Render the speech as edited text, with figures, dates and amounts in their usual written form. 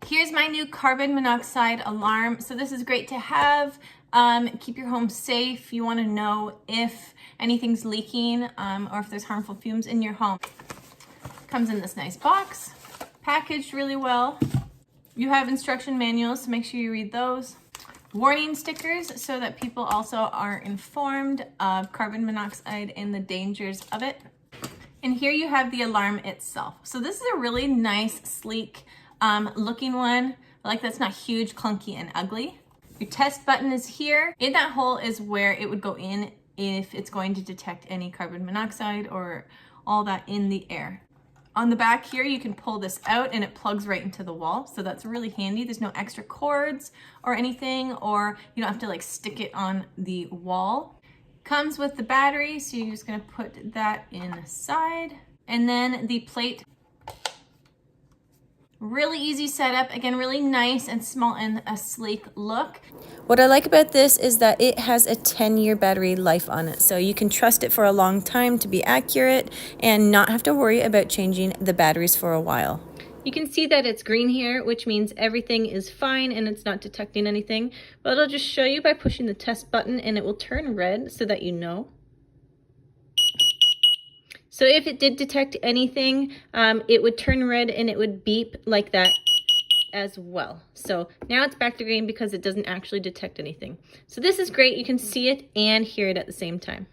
Here's my new carbon monoxide alarm. So this is great to have. Keep your home safe. You want to know if anything's leaking or if there's harmful fumes in your home. Comes in this nice box, packaged really well. You have instruction manuals, so make sure you read those. Warning stickers so that people also are informed of carbon monoxide and the dangers of it. And here you have the alarm itself. So this is a really nice, sleek looking one. I like that's not huge, clunky, and ugly. Your test button is here. In that hole is where it would go in if it's going to detect any carbon monoxide or all that in the air. On the back here, you can pull this out and it plugs right into the wall. So that's really handy. There's no extra cords or anything, or you don't have to like stick it on the wall. Comes with the battery, so you're just gonna put that inside. And then the plate. Really easy setup, again, really nice and small and a sleek look. What I like about this is that it has a 10-year battery life on it, so you can trust it for a long time to be accurate and not have to worry about changing the batteries for a while. You can see that it's green here, which means everything is fine and it's not detecting anything, but I'll just show you by pushing the test button and it will turn red so that you know. So if it did detect anything, it would turn red and it would beep like that as well. So now it's back to green because it doesn't actually detect anything. So this is great. You can see it and hear it at the same time.